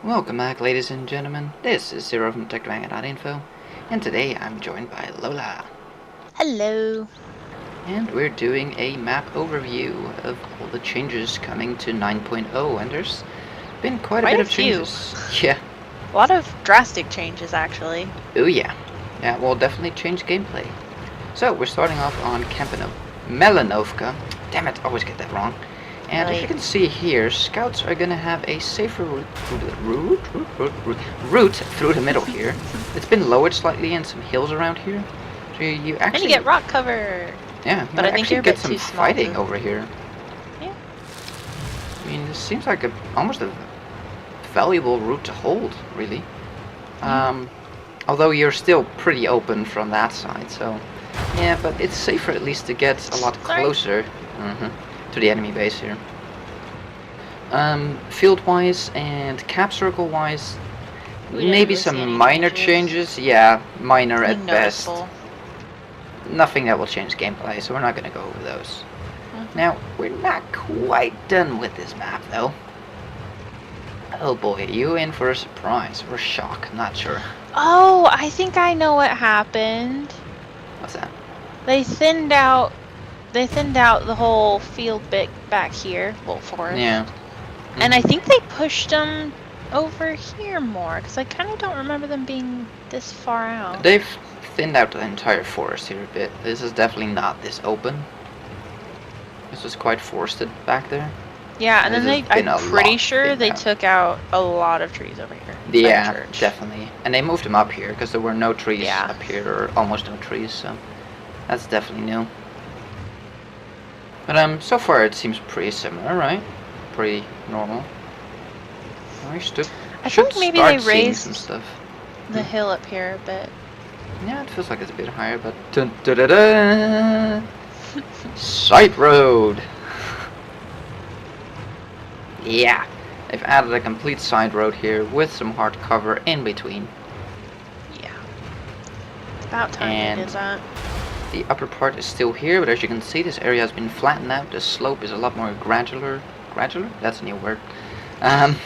Welcome back, ladies and gentlemen. This is Zero from TechDragon.info, and today I'm joined by Lola. Hello. And we're doing a map overview of all the changes coming to 9.0, and there's been quite a bit of changes. Yeah. A lot of drastic changes, actually. Oh yeah. Yeah, will definitely change gameplay. So, we're starting off on Malinovka. Damn it, I always get that wrong. And as you can see here, scouts are gonna have a safer route through the middle here. It's been lowered slightly and some hills around here, so you actually get rock cover. Yeah, but I think you're get some fighting over here. Yeah. I mean, this seems like almost a valuable route to hold, really. Although you're still pretty open from that side, so yeah, but it's safer at least to get a lot closer. To the enemy base here. Field-wise and cap circle-wise, maybe some minor changes. Yeah, minor at best. Nothing that will change gameplay, so we're not going to go over those. Now, we're not quite done with this map, though. Oh boy, you in for a surprise or a shock? Not sure. Oh, I think I know what happened. What's that? They thinned out the whole field bit back here, well, forest. Yeah. And I think they pushed them over here more, because I kind of don't remember them being this far out. They've thinned out the entire forest here a bit. This is definitely not this open. This is quite forested back there. Yeah, and then I'm pretty sure they took out a lot of trees over here. Yeah, definitely. And they moved them up here, because there were no trees up here, or almost no trees, so that's definitely new. But so far it seems pretty similar, right? Pretty normal. I think maybe they raised some stuff. The hill up here a bit. Yeah, it feels like it's a bit higher, but site road. Yeah, they've added a complete side road here with some hard cover in between. Yeah, it's about time they did that. The upper part is still here, but as you can see, this area has been flattened out. The slope is a lot more gradular? That's a new word. Than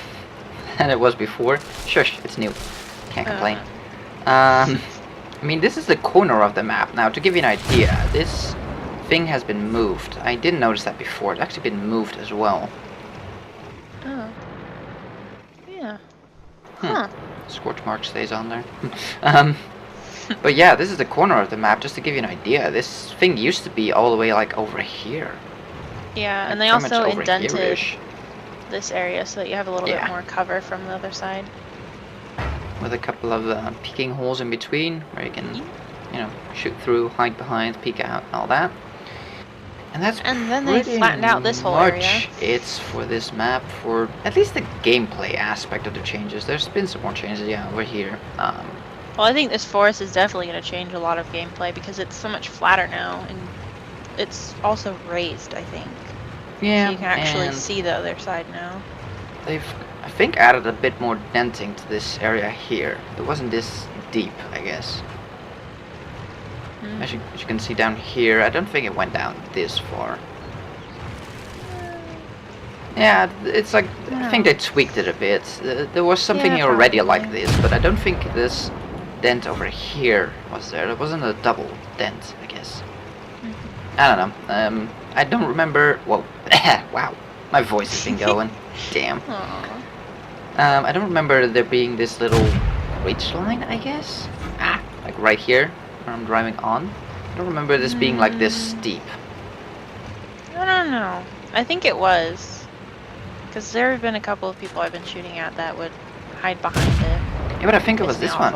it was before. Shush, it's new. Can't complain. I mean, this is the corner of the map. Now, to give you an idea, this thing has been moved. I didn't notice that before. It's actually been moved as well. Oh. Yeah. Huh. Scorch mark stays on there. But yeah, this is the corner of the map, just to give you an idea. This thing used to be all the way like over here. Yeah, like, and they also indented this area so that you have a little bit more cover from the other side. With a couple of peeking holes in between, where you can, you know, shoot through, hide behind, peek out, and all that. And then they flattened out this whole area. It's for this map, for at least the gameplay aspect of the changes. There's been some more changes, yeah, over here. Well, I think this forest is definitely going to change a lot of gameplay because it's so much flatter now, and it's also raised, I think. Yeah, so you can actually see the other side now. They've, I think, added a bit more denting to this area here. It wasn't this deep, I guess. As you can see down here, I don't think it went down this far. Yeah, it's like, I think they tweaked it a bit. There was something here already like this, but I don't think this dent over here was there. There wasn't a double dent, I guess. I don't know. I don't remember. Whoa. Wow. My voice has been going. Damn. I don't remember there being this little ridge line, I guess. Like right here, where I'm driving on. I don't remember this being like this steep. I don't know. I think it was. Because there have been a couple of people I've been shooting at that would hide behind it. Yeah, but I think it was this one.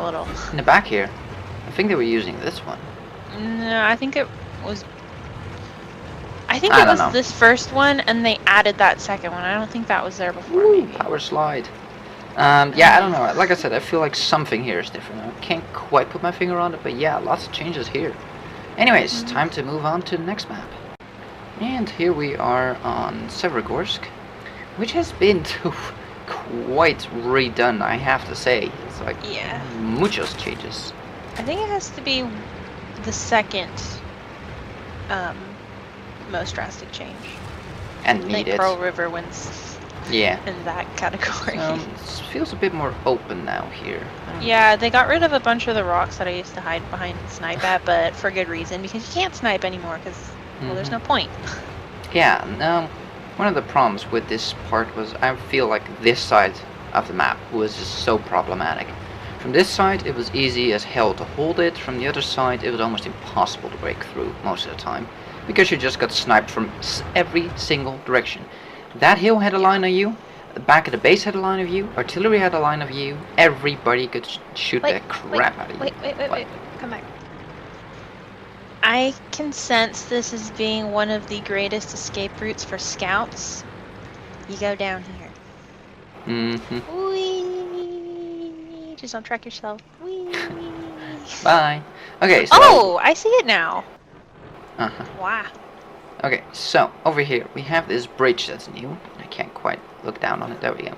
In the back here. I think they were using this one. No, I think it was... I think it was this first one, and they added that second one. I don't think that was there before, maybe. Power slide. Yeah, I don't know. Like I said, I feel like something here is different. I can't quite put my finger on it, but yeah, lots of changes here. Anyways, time to move on to the next map. And here we are on Severogorsk, which has been quite redone, I have to say. It's like muchos changes. I think it has to be the second most drastic change. And needed. Pearl River wins Yeah. in that category. This feels a bit more open now here. Yeah, they got rid of a bunch of the rocks that I used to hide behind and snipe at, but for good reason, because you can't snipe anymore, because, well, there's no point. Yeah, one of the problems with this part was I feel like this side of the map was just so problematic. From this side, it was easy as hell to hold it. From the other side, it was almost impossible to break through most of the time, because you just got sniped from every single direction. That hill had a line of you, the back of the base had a line of you, artillery had a line of you, everybody could shoot the crap out of you. Wait, come back. I can sense this as being one of the greatest escape routes for scouts. You go down here. Mm-hmm. Whee! Just don't track yourself. Whee! Bye. Okay, so... Oh, I see it now. Uh-huh. Wow. Okay, so over here we have this bridge that's new. I can't quite look down on it. There we go.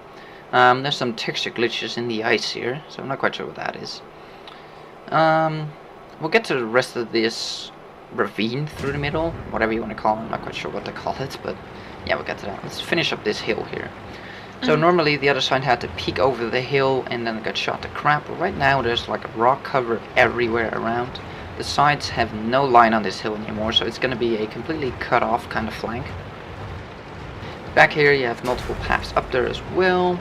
There's some texture glitches in the ice here, so I'm not quite sure what that is. We'll get to the rest of this ravine through the middle, whatever you want to call it. I'm not quite sure what to call it, but yeah, we'll get to that. Let's finish up this hill here. So normally the other side had to peek over the hill and then it got shot to crap, but right now there's like a rock cover everywhere around. The sides have no line on this hill anymore, so it's going to be a completely cut off kind of flank. Back here you have multiple paths up there as well.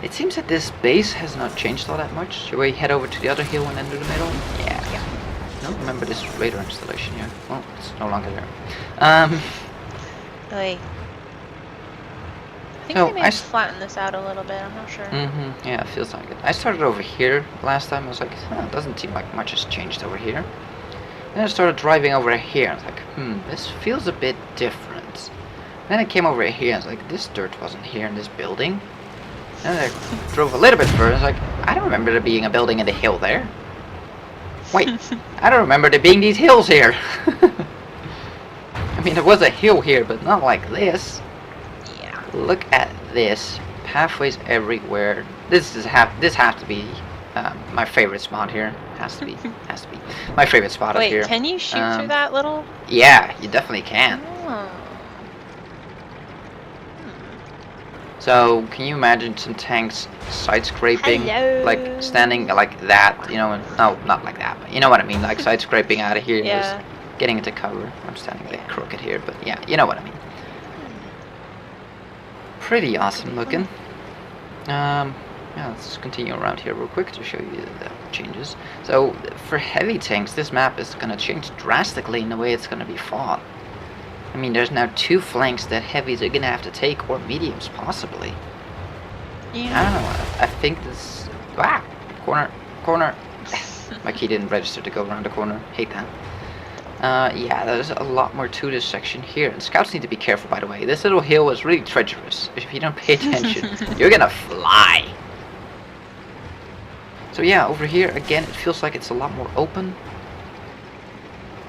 It seems that this base has not changed all that much. Should we head over to the other hill and then to the middle? Yeah. I don't remember this radar installation here. Well, it's no longer there. Wait. I think I may have flattened this out a little bit, I'm not sure. Yeah, it feels like it. I started over here last time. I was like, it doesn't seem like much has changed over here. Then I started driving over here. I was like, this feels a bit different. Then I came over here. I was like, this dirt wasn't here in this building. Then I drove a little bit further. I was like, I don't remember there being a building in the hill there. Wait, I don't remember there being these hills here. I mean, there was a hill here, but not like this. Yeah. Look at this. Pathways everywhere. This has to be my favorite spot here. Has to be my favorite spot up here. Wait, can you shoot through that little? Yeah, you definitely can. Oh. So, can you imagine some tanks side scraping, like standing like that, you know? No, not like that, but you know what I mean, like side scraping out of here, and just getting into cover. I'm standing a bit crooked here, but yeah, you know what I mean. Pretty awesome looking. Yeah, let's continue around here real quick to show you the changes. So, for heavy tanks, this map is going to change drastically in the way it's going to be fought. I mean, there's now two flanks that heavies are going to have to take, or mediums possibly. Yeah. I don't know, I think this... Ah! Corner! My key didn't register to go around the corner. Hate that. Yeah, there's a lot more to this section here. And scouts need to be careful, by the way. This little hill is really treacherous. If you don't pay attention, you're gonna fly. So yeah, over here, again, it feels like it's a lot more open.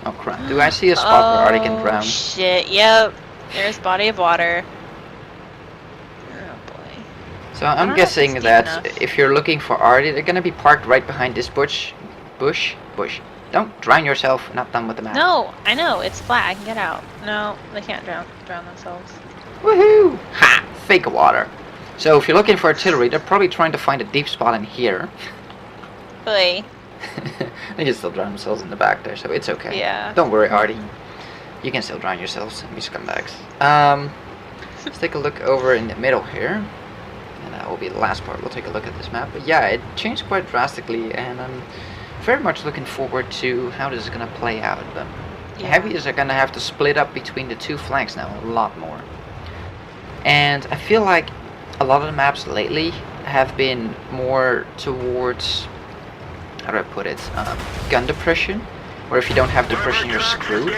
Oh crap, do I see a spot where Artie can drown? Oh shit, yep. There's body of water. Oh boy. So I'm guessing that if you're looking for Artie, they're gonna be parked right behind this bush. Don't drown yourself, we're not done with the map. No, I know, it's flat, I can get out. No, they can't drown themselves. Woohoo! Ha! Fake water. So if you're looking for artillery, they're probably trying to find a deep spot in here. Boy. They can still drown themselves in the back there, so it's okay. Yeah. Don't worry, Artie. You can still drown yourselves, you scumbags. Let's take a look over in the middle here. And that will be the last part. We'll take a look at this map. But yeah, it changed quite drastically, and I'm very much looking forward to how this is going to play out. The heavies are going to have to split up between the two flanks now a lot more. And I feel like a lot of the maps lately have been more towards, how do I put it, gun depression, where if you don't have depression you're screwed.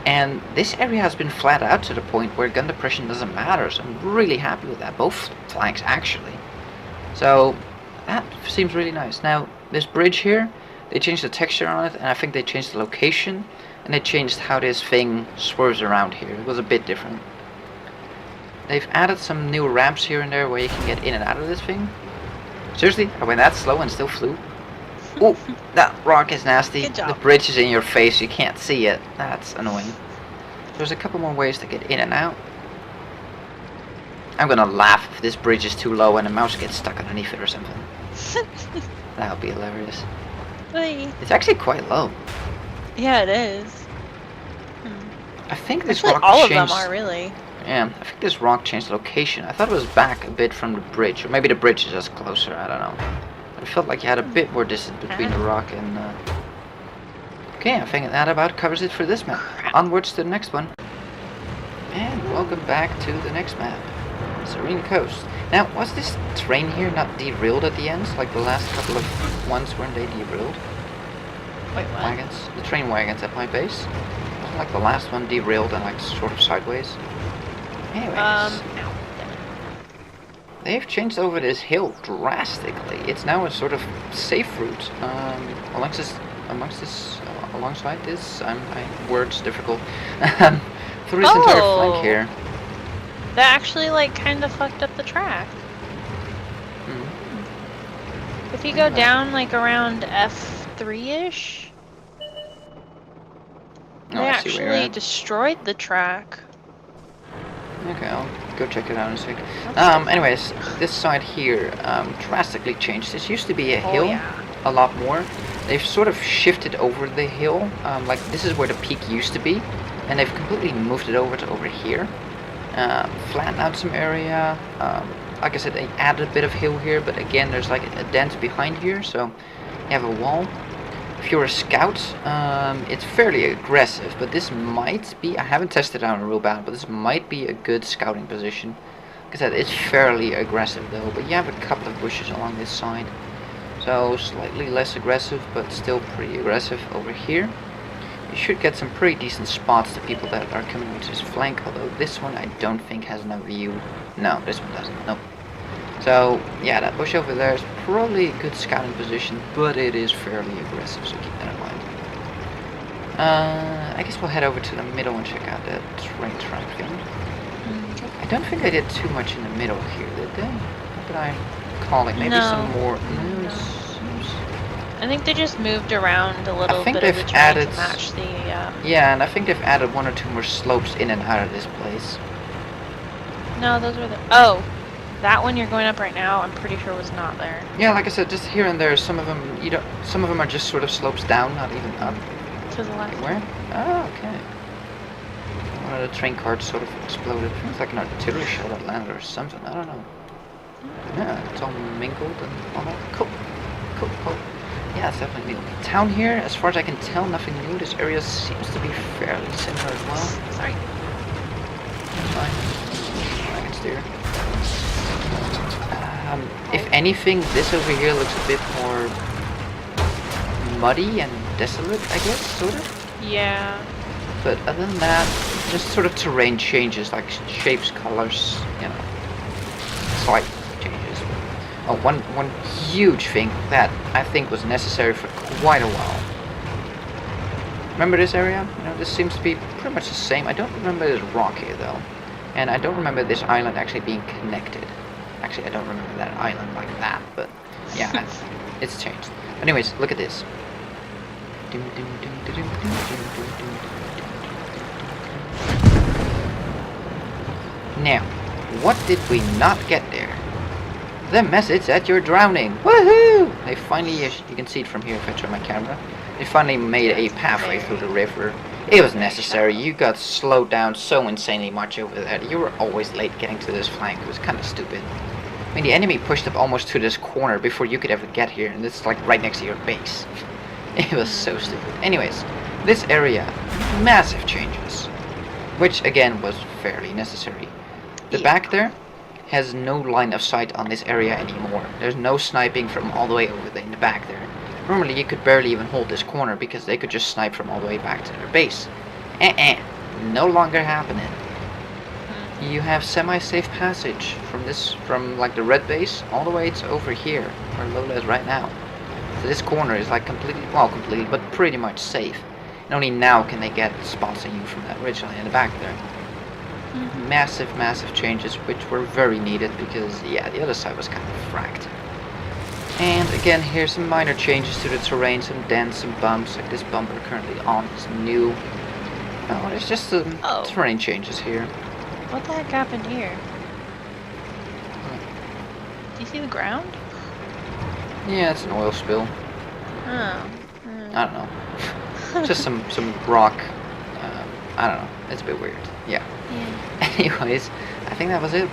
And this area has been flat out to the point where gun depression doesn't matter, so I'm really happy with that, both flanks actually. So that seems really nice. Now this bridge here, they changed the texture on it, and I think they changed the location, and they changed how this thing swerves around here. It was a bit different. They've added some new ramps here and there where you can get in and out of this thing. Seriously, I went that slow and still flew. Ooh, that rock is nasty. The bridge is in your face, you can't see it. That's annoying. There's a couple more ways to get in and out. I'm gonna laugh if this bridge is too low and the mouse gets stuck underneath it or something. That would be hilarious. Wait. It's actually quite low. Yeah, it is. I think this Actually, rock all of changed. them are really. Yeah, I think this rock changed location. I thought it was back a bit from the bridge, or maybe the bridge is just closer. I don't know. It felt like you had a bit more distance between the rock and. Okay, I think that about covers it for this map. Onwards to the next one. And welcome back to the next map, Serene Coast. Now, was this train here not derailed at the ends, like the last couple of ones weren't they derailed? Wait, what? Wagons, the train wagons at my base. Wasn't like the last one derailed and like sort of sideways. Anyways, they've changed over this hill drastically. It's now a sort of safe route alongside this. My words difficult. Through this entire flank here. That actually like kind of fucked up the track. If you go down like around F3-ish, they actually destroyed the track. Okay, I'll go check it out in a sec. Anyways, this side here drastically changed. This used to be a hill, a lot more. They've sort of shifted over the hill. Like this is where the peak used to be, and they've completely moved it over to over here. Flattened out some area. Like I said, they added a bit of hill here, but again, there's like a dent behind here, so you have a wall. If you're a scout, it's fairly aggressive, but this might be, I haven't tested it out in real battle, but this might be a good scouting position. Like I said, it's fairly aggressive though, but you have a couple of bushes along this side. So slightly less aggressive, but still pretty aggressive over here. You should get some pretty decent spots to people that are coming into this flank, although this one I don't think has enough view. No, this one doesn't, nope. So, yeah, that bush over there is probably a good scouting position, but it is fairly aggressive, so keep that in mind. I guess we'll head over to the middle and check out that train track thing. I don't think I did too much in the middle here, did they? What did I call it? Maybe some more... I think they just moved around a little bit of the train to match the... Yeah, and I think they've added 1 or 2 more slopes in and out of this place. No, those were the... Oh! That one you're going up right now, I'm pretty sure was not there. Yeah, like I said, just here and there, some of them some of them are just sort of slopes down, not even up. To the left. Where? Oh, okay. One of the train cars sort of exploded. It was like an artillery shell that landed or something, I don't know. Yeah, it's all mingled and all that. Cool. Cool. Yeah, it's definitely new. Town here, as far as I can tell, nothing new. This area seems to be fairly similar as well. Sorry. That's fine. I can steer. If anything, this over here looks a bit more muddy and desolate, I guess, sort of. Yeah. But other than that, just sort of terrain changes, like shapes, colors, you know, slight changes. Oh, one huge thing that I think was necessary for quite a while. Remember this area? You know, this seems to be pretty much the same. I don't remember this rock here though, and I don't remember this island actually being connected. Actually, I don't remember that island like that, but yeah, it's changed. Anyways, look at this. Now, what did we not get there? The message that you're drowning. Woohoo! They finally, you can see it from here if I turn my camera. They finally made a pathway through the river. It was necessary. You got slowed down so insanely much over there. You were always late getting to this flank. It was kind of stupid. I mean, the enemy pushed up almost to this corner before you could ever get here, and it's like right next to your base. It was so stupid. Anyways, this area, massive changes, which again was fairly necessary. The back there has no line of sight on this area anymore. There's no sniping from all the way over there in the back there. Normally you could barely even hold this corner because they could just snipe from all the way back to their base. No longer happening. You have semi-safe passage from like the red base all the way to over here where Lola is right now. So this corner is like completely, but pretty much safe. And only now can they get spots on you from that ridgeline in the back there. Massive changes, which were very needed because, yeah, the other side was kind of fracked. And again, here's some minor changes to the terrain, some dents, some bumps, like this bumper currently on is new. Oh, there's just some terrain changes here. What the heck happened here? Do you see the ground? Yeah, it's an oil spill. Oh. I don't know. Just some rock. I don't know. It's a bit weird. Yeah. Anyways, I think that was it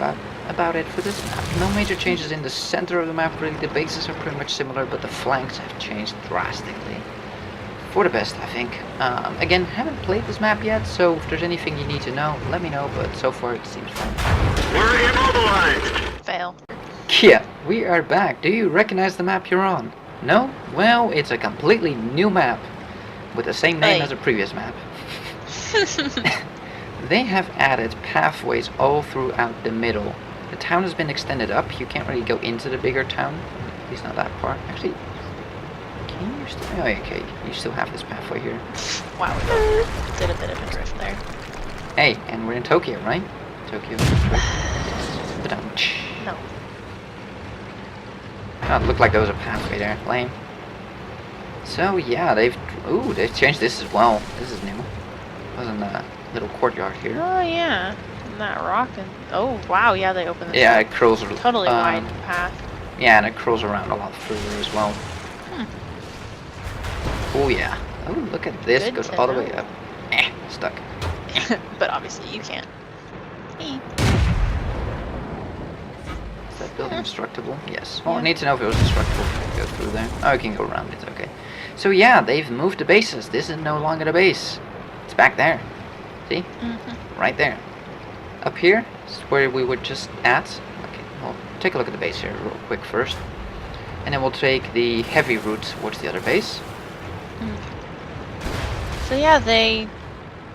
about it for this map. No major changes in the center of the map really. The bases are pretty much similar, but the flanks have changed drastically. For the best, I think. Again, haven't played this map yet, so if there's anything you need to know, let me know, but so far it seems fun. We're immobilized! Fail. Yeah, we are back. Do you recognize the map you're on? No? Well, it's a completely new map with the same name as the previous map. They have added pathways all throughout the middle. The town has been extended up. You can't really go into the bigger town. At least not that part. Actually, can you still? Oh, okay. You still have this pathway here. Wow, we did a bit of a drift there. Hey, and we're in Tokyo, right? Tokyo. But no. Oh, it looked like there was a pathway there. Lame. So yeah, they've changed this as well. This is new. Wasn't a little courtyard here. Oh yeah, and that rock and oh wow, yeah, they opened this. Yeah, up. it curls. Totally wide path. Yeah, and it curls around a lot further as well. Oh yeah. Oh, look at this. Good Goes to all the know. way up. Stuck. But obviously you can't. Is that building destructible? Yes. Well, I need to know if it was destructible if I can go through there. Oh, I can go around it. Okay. So yeah, they've moved the bases. This is no longer the base. It's back there. See? Right there. Up here is where we were just at. Okay, well, take a look at the base here real quick first. And then we'll take the heavy route towards the other base. So yeah, they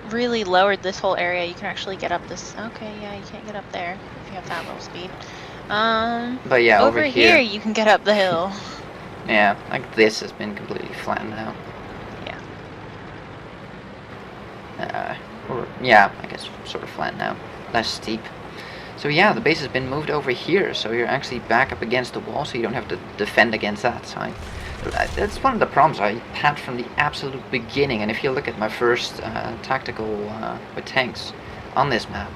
really lowered this whole area. You can actually get up this. Okay, yeah, you can't get up there if you have that low speed. But yeah, over here you can get up the hill. Yeah, like this has been completely flattened out. Or yeah, I guess sort of flat now, less steep. So yeah, the base has been moved over here, so you're actually back up against the wall, so you don't have to defend against that side. That's one of the problems I had from the absolute beginning, and if you look at my first tactical with tanks on this map,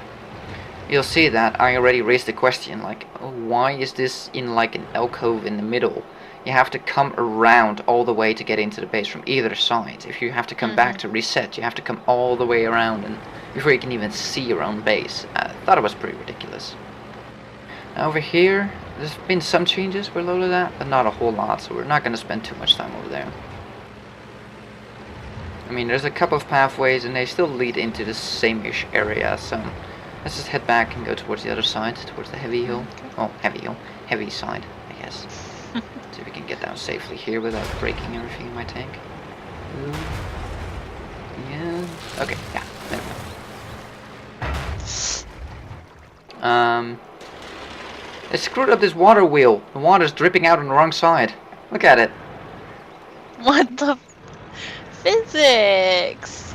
you'll see that I already raised the question, like, oh, why is this in like an alcove in the middle? You have to come around all the way to get into the base from either side. If you have to come back to reset, you have to come all the way around and before you can even see your own base. I thought it was pretty ridiculous. Now over here, there's been some changes with Lola and I, but not a whole lot, so we're not going to spend too much time over there. I mean, there's a couple of pathways and they still lead into the same-ish area, so let's just head back and go towards the other side, towards the heavy hill. Oh, heavy side, I guess. See if we can get down safely here without breaking everything in my tank. Ooh. Yeah. Okay, yeah, there we go. They screwed up this water wheel. The water's dripping out on the wrong side. Look at it. What the physics?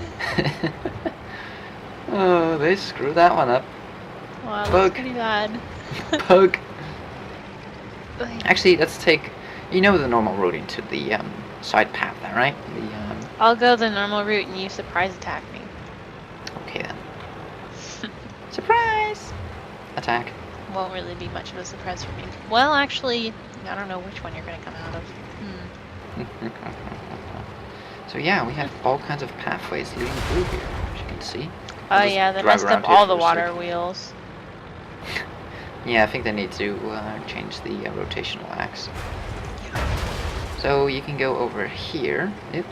Oh, they screwed that one up. Wow, that's Bug. pretty bad. Bug. Actually, let's take... You know the normal route into the side path there, right? I'll go the normal route and you surprise attack me. Okay then. Surprise! Attack. Won't really be much of a surprise for me. Well, actually, I don't know which one you're going to come out of. So yeah, we have all kinds of pathways leading through here, as you can see. Oh yeah, they messed up all the water wheels. Yeah, I think they need to change the rotational axe. So you can go over here. Yep,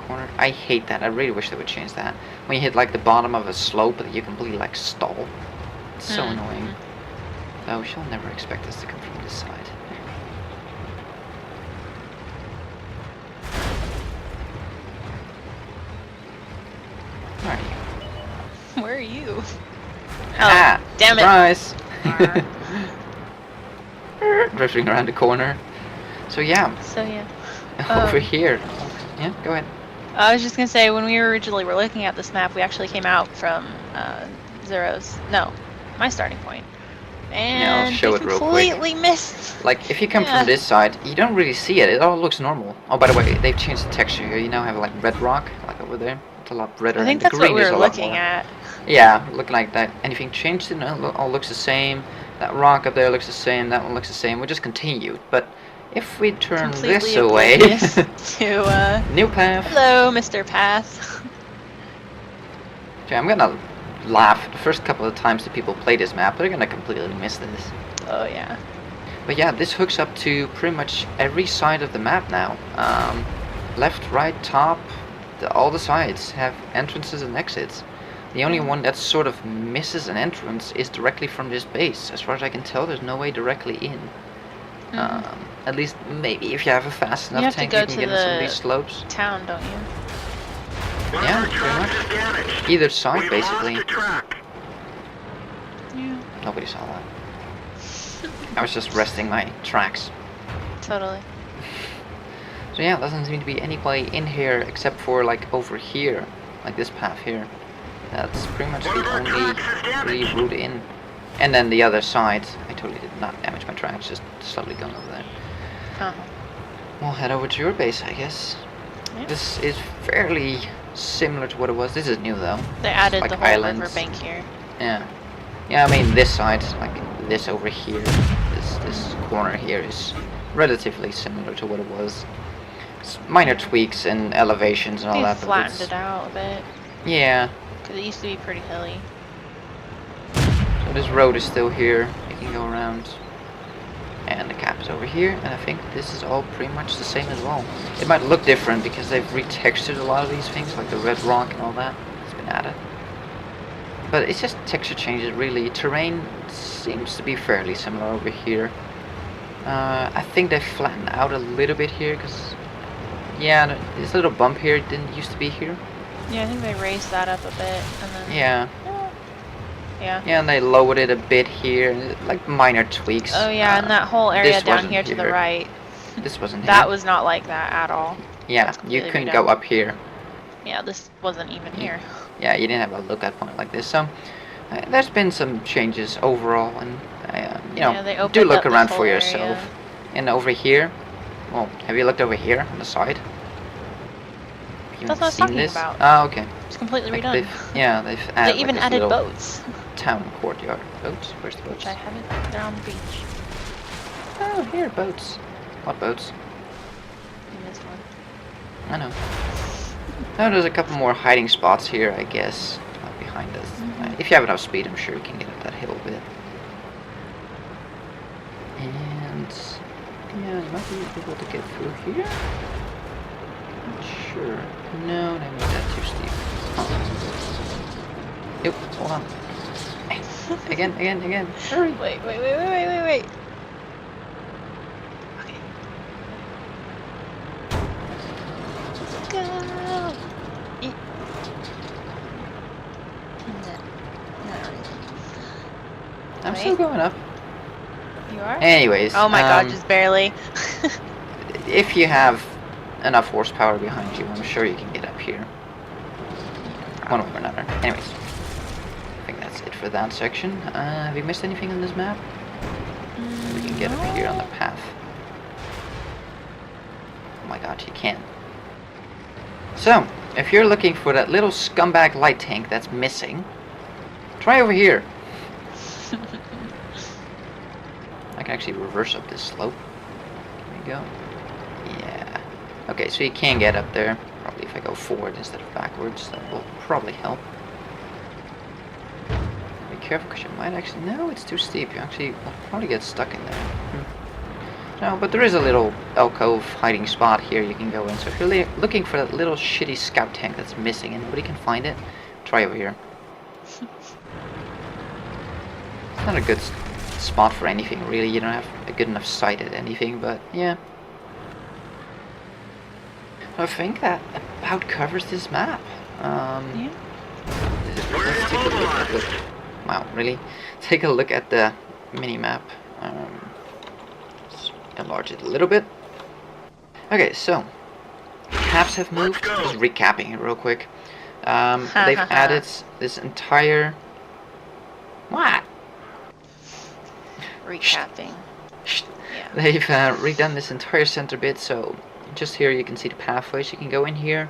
corner. I hate that. I really wish they would change that. When you hit like the bottom of a slope, that you completely like stall. It's so annoying. Though she'll never expect us to come from this side. Where are you? Where are you? Ah, damn surprise! it! Drifting around the corner. So yeah. Over here. Yeah, go ahead. I was just gonna say, when we originally were looking at this map, we actually came out from my starting point. And yeah, I'll show it real quick. Completely missed. Like, if you come from this side, you don't really see it. It all looks normal. Oh, by the way, they've changed the texture here. You now have like red rock, like over there. It's a lot redder. I think and the that's what green we is were a lot looking more. at. Yeah, looking like that. Anything changed? It all looks the same. That rock up there looks the same, that one looks the same. We just continued, but if we turn Completely this away... oblivious to, New path. hello, Mr. Path. Okay, I'm gonna laugh the first couple of times that people play this map. They're gonna completely miss this. Oh, yeah. But yeah, this hooks up to pretty much every side of the map now. Left, right, top, all the sides have entrances and exits. The only one that sort of misses an entrance is directly from this base. As far as I can tell, there's no way directly in. At least maybe if you have a fast enough tank, you can get in some of these slopes. Town, don't you? Yeah, pretty much. Either side, basically. Yeah. Nobody saw that. I was just resting my tracks. Totally. So yeah, doesn't seem to be anybody in here except for like over here, like this path here. That's pretty much the only really route in. And then the other side, I totally did not damage my tracks, just slowly going over there. We'll head over to your base, I guess. Yep. This is fairly similar to what it was. This is new though. They added like the whole islands. riverbank here. Yeah. Yeah, I mean this side, like this over here, this corner here is relatively similar to what it was. It's minor tweaks and elevations and all They that. flattened it out a bit. Yeah. Because it used to be pretty hilly. So this road is still here. You can go around. And the cap is over here. And I think this is all pretty much the same as well. It might look different because they've retextured a lot of these things, like the red rock and all that. It's been added. But it's just texture changes, really. Terrain seems to be fairly similar over here. I think they flattened out a little bit here, because... yeah, this little bump here didn't used to be here. Yeah, I think they raised that up a bit, and then... Yeah. Yeah. Yeah, and they lowered it a bit here, like minor tweaks. Oh yeah, and that whole area this down wasn't here to the right. This wasn't That here. was not like that at all. Yeah, That's you completely couldn't redone. go up here. Yeah, this wasn't even here. Yeah, you didn't have a lookout point like this. So, there's been some changes overall, and you know, Yeah, they do opened look up this around whole for yourself. area. And over here, well, have you looked over here on the side? You That's what I was seen talking this? about. Oh, okay. It's completely Like redone. they've added. They even like, this added little boats, town courtyard. Boats? Where's the boats? which I haven't. They're on the beach. Oh, here, boats. What boats? In this one. I know. Oh, there's a couple more hiding spots here, I guess, behind us. If you have enough speed, I'm sure you can get up that hill a bit. And yeah, you might be able to get through here. Not sure. No, that made that too steep. Oh. Yep, hold on. Again. Hurry. Wait. Okay. Go! Eat. I'm Wait. still going up. You are? Anyways. Oh my god, just barely. If you have enough horsepower behind you, I'm sure you can get up here. One way or another. Anyways. I think that's it for that section. Have you missed anything on this map? We can get up here on the path. Oh my god, you can. So, if you're looking for that little scumbag light tank that's missing, try over here. I can actually reverse up this slope. There we go. Yeah. Okay, so you can get up there. Probably if I go forward instead of backwards, that will probably help. Be careful, because you might actually... No, it's too steep. You actually will probably get stuck in there. No, but there is a little alcove hiding spot here you can go in. So if you're looking for that little shitty scout tank that's missing and nobody can find it, try over here. It's not a good spot for anything, really. You don't have a good enough sight at anything, but yeah. I think that about covers this map. Yeah. Let's take a look at the... Wow, really? Take a look at the mini-map. Let's enlarge it a little bit. Okay, so caps have moved. Just recapping it real quick. They've added this entire... What? Recapping. Yeah. They've redone this entire center bit, so just here you can see the pathways. You can go in here,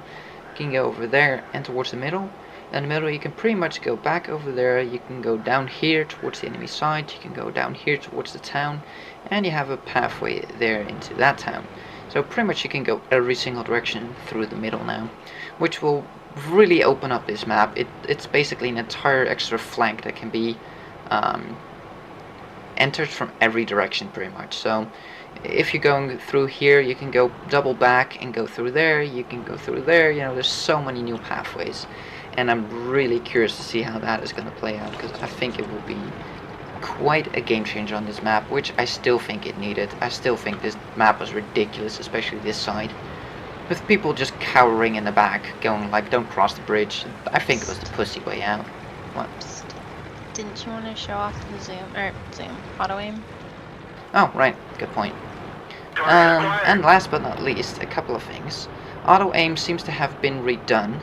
you can go over there and towards the middle. In the middle you can pretty much go back over there, you can go down here towards the enemy side, you can go down here towards the town, and you have a pathway there into that town. So pretty much you can go every single direction through the middle now, which will really open up this map. It's basically an entire extra flank that can be entered from every direction pretty much. So if you're going through here, you can go double back and go through there, you can go through there, you know, there's so many new pathways. And I'm really curious to see how that is going to play out, because I think it will be quite a game changer on this map, which I still think it needed. I still think this map was ridiculous, especially this side, with people just cowering in the back, going like, don't cross the bridge. I think it was the pussy way out. What? Didn't you want to show off the zoom, auto aim? Oh, right, good point. And last but not least, a couple of things. Auto aim seems to have been redone.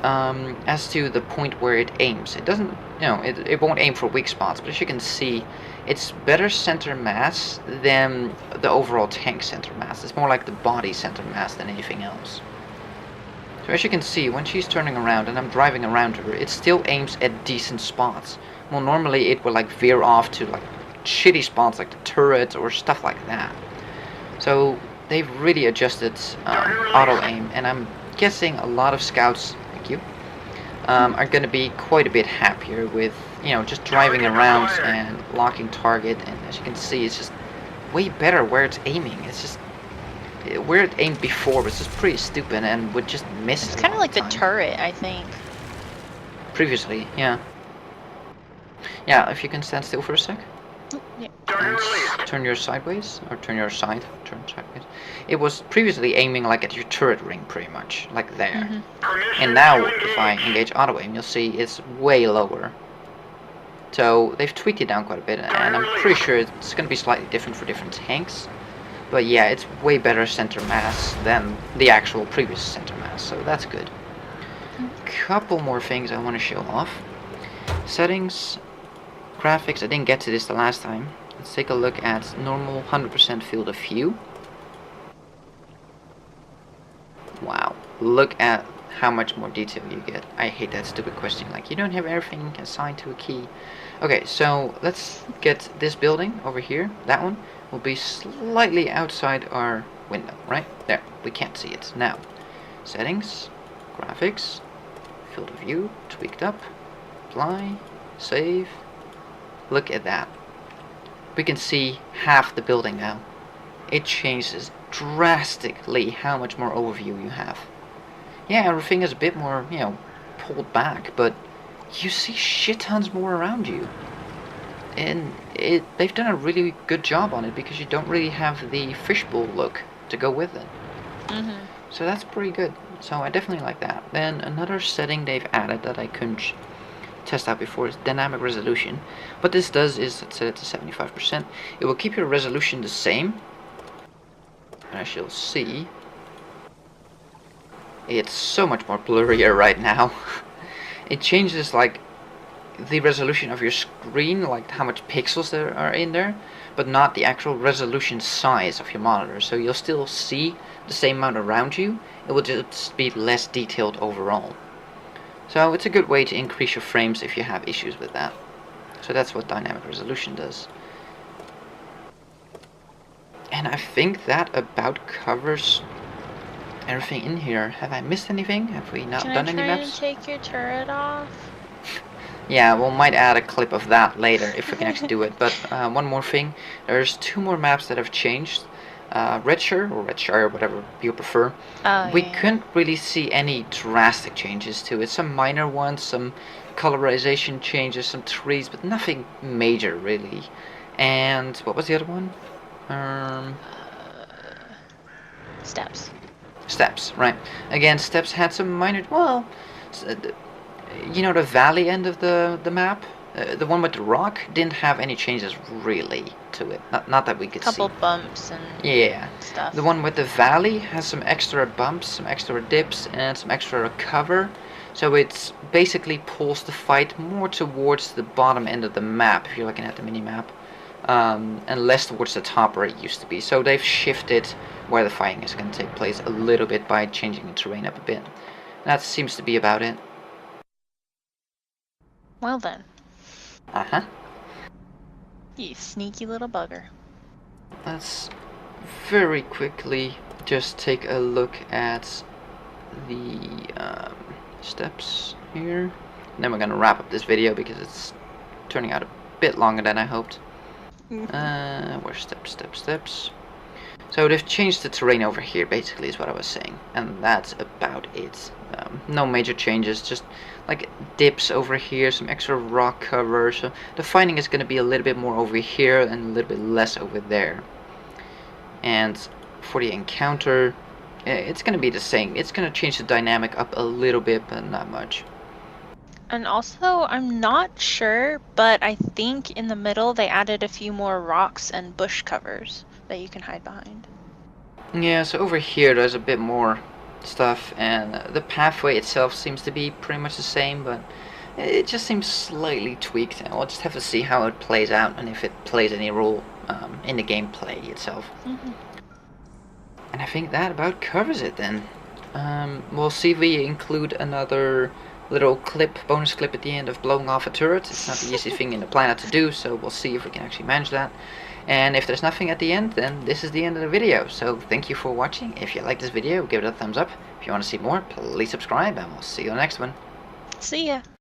As to the point where it aims. It doesn't, you know, it won't aim for weak spots, but as you can see, it's better center mass than the overall tank center mass. It's more like the body center mass than anything else. So as you can see, when she's turning around and I'm driving around her, it still aims at decent spots. Well, normally it will like veer off to like shitty spots like the turret or stuff like that. So they've really adjusted auto aim, and I'm guessing a lot of scouts are going to be quite a bit happier with, you know, just driving around and locking target. And as you can see, it's just way better where it's aiming. It's just where it aimed before was just pretty stupid and would just miss. It's kind of like the turret, I think. Previously, yeah. Yeah, if you can stand still for a sec. Yeah. And turn your sideways, or turn your side, turn sideways. It was previously aiming like at your turret ring, pretty much, like there. And now, if I engage auto aim, you'll see it's way lower. So they've tweaked it down quite a bit, and I'm pretty sure it's going to be slightly different for different tanks. But yeah, it's way better center mass than the actual previous center mass, so that's good. Couple more things I want to show off. Settings. Graphics, I didn't get to this the last time. Let's take a look at normal 100% field of view. Wow, look at how much more detail you get. I hate that stupid question, like you don't have everything assigned to a key. Okay, so let's get this building over here. That one will be slightly outside our window, right? There, we can't see it. Now, settings, graphics, field of view, tweaked up, apply, save. Look at that. We can see half the building now. It changes drastically how much more overview you have. Yeah, everything is a bit more, you know, pulled back, but you see shit tons more around you. And they've done a really good job on it, because you don't really have the fishbowl look to go with it. So that's pretty good. So I definitely like that. Then another setting they've added that I couldn't test out before is dynamic resolution. What this does is set it to 75%. It will keep your resolution the same, and as you'll see, it's so much more blurrier right now. It changes like the resolution of your screen, like how much pixels there are in there, but not the actual resolution size of your monitor. So you'll still see the same amount around you, it will just be less detailed overall. So it's a good way to increase your frames if you have issues with that. So that's what dynamic resolution does. And I think that about covers everything in here. Have I missed anything? Have we not done any maps? Can I try and take your turret off? Yeah, we might add a clip of that later if we can actually do it. But one more thing. There's 2 more maps that have changed. Redshire, or Redshire, whatever you prefer. We couldn't really see any drastic changes to it. Some minor ones, some colorization changes, some trees, but nothing major really. And what was the other one? Steppes. Steppes, right. Again, Steppes had some minor, well, you know, the valley end of the map? The one with the rock didn't have any changes really to it. Not that we could see. Couple bumps and stuff. The one with the valley has some extra bumps, some extra dips, and some extra cover. So it basically pulls the fight more towards the bottom end of the map, if you're looking at the mini-map, and less towards the top where it used to be. So they've shifted where the fighting is going to take place a little bit by changing the terrain up a bit. That seems to be about it. Well then. Uh-huh. You sneaky little bugger. Let's very quickly just take a look at the steps here. And then we're gonna wrap up this video because it's turning out a bit longer than I hoped. Where's steps? So they've changed the terrain over here, basically, is what I was saying, and that's about it. No major changes, just like dips over here, some extra rock cover. So the finding is going to be a little bit more over here and a little bit less over there. And for the encounter, it's going to be the same. It's going to change the dynamic up a little bit, but not much. And also, I'm not sure, but I think in the middle they added a few more rocks and bush covers that you can hide behind. Yeah, so over here there's a bit more stuff, and the pathway itself seems to be pretty much the same, but it just seems slightly tweaked, and we'll just have to see how it plays out and if it plays any role in the gameplay itself. And I think that about covers it then. We'll see if we include another little bonus clip at the end of blowing off a turret. It's not the easiest thing in the planet to do, so we'll see if we can actually manage that. And if there's nothing at the end, then this is the end of the video. So thank you for watching. If you like this video, give it a thumbs up. If you want to see more, please subscribe, and we'll see you on the next one. See ya!